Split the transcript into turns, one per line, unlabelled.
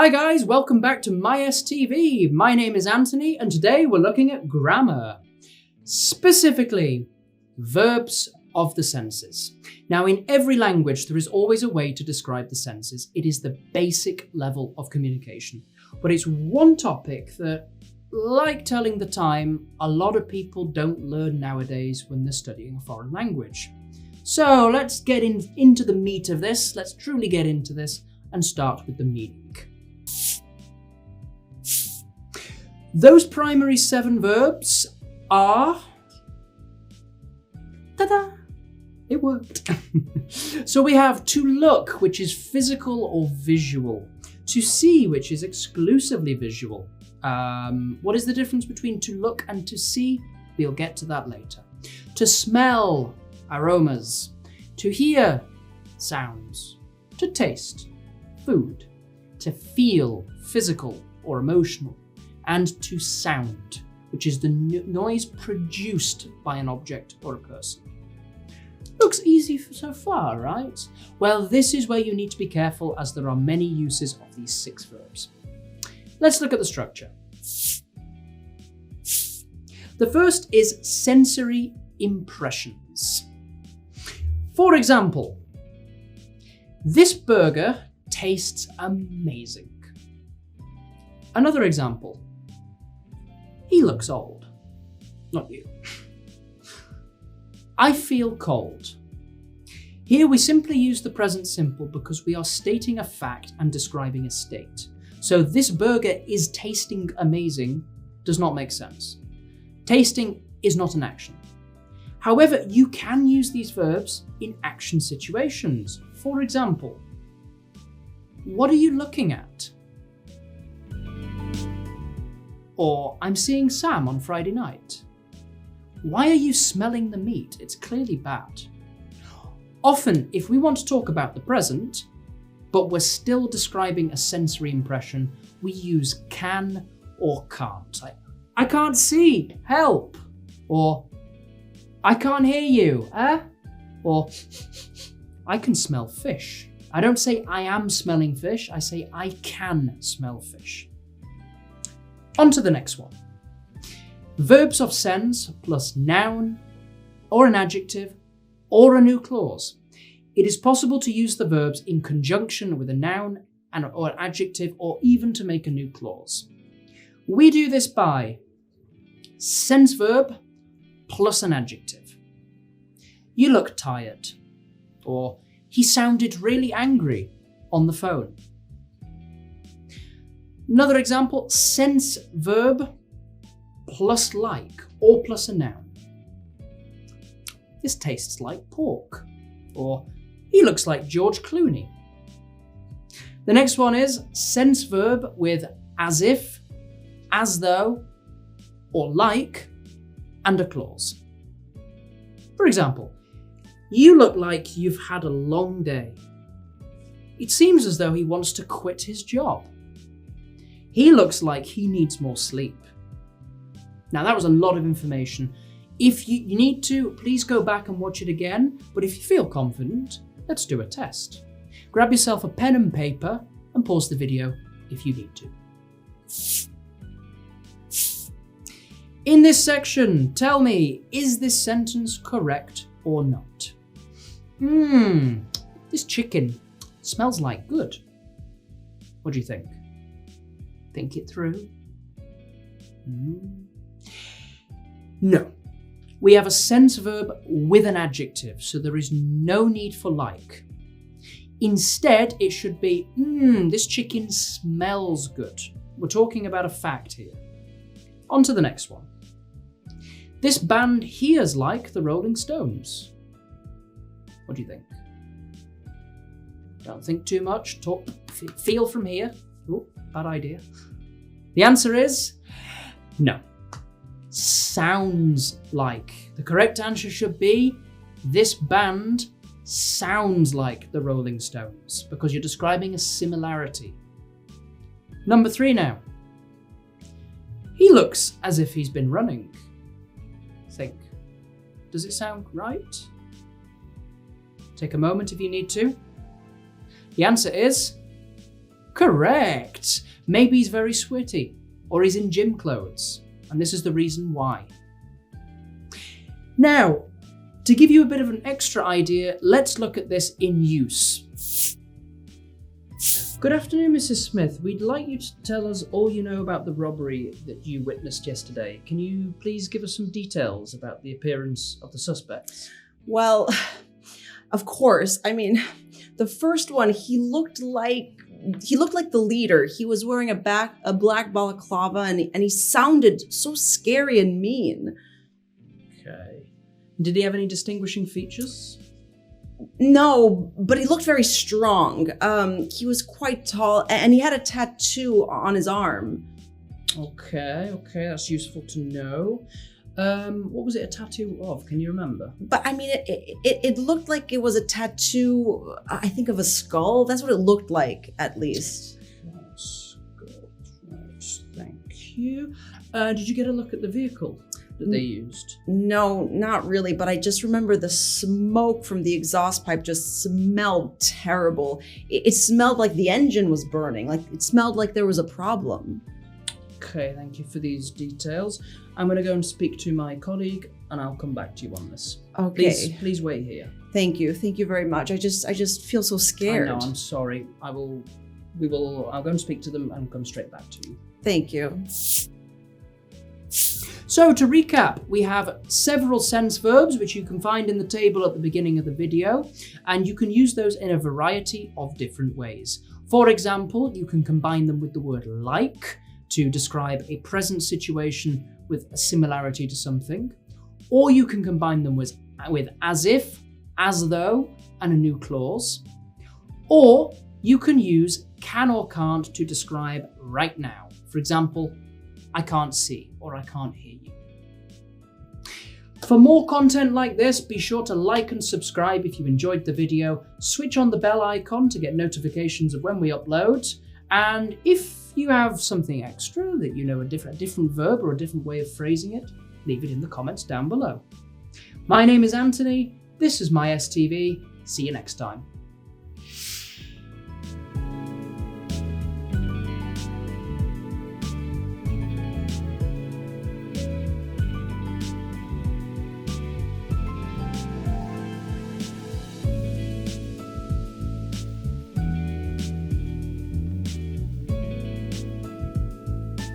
Hi guys, welcome back to MyES TV. My name is Anthony and today we're looking at grammar. Specifically, verbs of the senses. Now in every language there is always a way to describe the senses. It is the basic level of communication. But it's one topic that, like telling the time, a lot of people don't learn nowadays when they're studying a foreign language. So let's get into the meat of this. Let's truly get into this and start with the meaning. Those primary 7 verbs are... Ta-da! It worked. So we have to look, which is physical or visual. To see, which is exclusively visual. What is the difference between to look and to see? We'll get to that later. To smell, aromas. To hear, sounds. To taste, food. To feel, physical or emotional. And to sound, which is the noise produced by an object or a person. Looks easy so far, right? Well, this is where you need to be careful as there are many uses of these 6 verbs. Let's look at the structure. The first is sensory impressions. For example, this burger tastes amazing. Another example, he looks old. Not you. I feel cold. Here we simply use the present simple because we are stating a fact and describing a state. So this burger is tasting amazing does not make sense. Tasting is not an action. However, you can use these verbs in action situations. For example, what are you looking at? Or, I'm seeing Sam on Friday night. Why are you smelling the meat? It's clearly bad. Often, if we want to talk about the present, but we're still describing a sensory impression, we use can or can't. Like, I can't see, help. Or, I can't hear you, eh? Or, I can smell fish. I don't say I am smelling fish, I say I can smell fish. On to the next one. Verbs of sense plus noun, or an adjective, or a new clause. It is possible to use the verbs in conjunction with a noun or an adjective, or even to make a new clause. We do this by sense verb plus an adjective. You look tired, or he sounded really angry on the phone. Another example, sense verb plus like or plus a noun. This tastes like pork, or he looks like George Clooney. The next one is sense verb with as if, as though, or like, and a clause. For example, you look like you've had a long day. It seems as though he wants to quit his job. He looks like he needs more sleep. Now that was a lot of information. If you need to, please go back and watch it again. But if you feel confident, let's do a test. Grab yourself a pen and paper and pause the video if you need to. In this section, tell me, is this sentence correct or not? This chicken smells like good. What do you think? Think it through. No. We have a sense verb with an adjective, so there is no need for like. Instead, it should be, this chicken smells good. We're talking about a fact here. On to the next one. This band hears like the Rolling Stones. What do you think? Don't think too much. Feel from here. Oh, bad idea. The answer is no. Sounds like. The correct answer should be this band sounds like the Rolling Stones because you're describing a similarity. Number 3 now. He looks as if he's been running. Think. Does it sound right? Take a moment if you need to. The answer is Correct! Maybe he's very sweaty, or he's in gym clothes, and this is the reason why. Now, to give you a bit of an extra idea, let's look at this in use. Good afternoon, Mrs. Smith. We'd like you to tell us all you know about the robbery that you witnessed yesterday. Can you please give us some details about the appearance of the suspects?
Well, of course. I mean, the first one, he looked like the leader. He was wearing a black balaclava, and he sounded so scary and mean.
Okay. Did he have any distinguishing features?
No, but he looked very strong. He was quite tall, and he had a tattoo on his arm.
Okay, that's useful to know. What was it a tattoo of? Can you remember?
But I mean, it looked like it was a tattoo, I think, of a skull. That's what it looked like, at least.
Skull, right, thank you. Did you get a look at the vehicle that they used?
No, not really, but I just remember the smoke from the exhaust pipe just smelled terrible. It smelled like the engine was burning, like it smelled like there was a problem.
Okay, thank you for these details. I'm going to go and speak to my colleague, and I'll come back to you on this.
Okay.
Please wait here.
Thank you very much. I just feel so scared.
I know, I'm sorry. I'll go and speak to them and come straight back to you.
Thank you.
So to recap, we have several sense verbs which you can find in the table at the beginning of the video, and you can use those in a variety of different ways. For example, you can combine them with the word like to describe a present situation with a similarity to something, or you can combine them with as if, as though, and a new clause, or you can use can or can't to describe right now. For example, I can't see, or I can't hear you. For more content like this, be sure to like and subscribe if you enjoyed the video, switch on the bell icon to get notifications of when we upload, and if you have something extra that you know, a different verb or a different way of phrasing it, leave it in the comments down below. My name is Anthony, this is MyES TV, see you next time.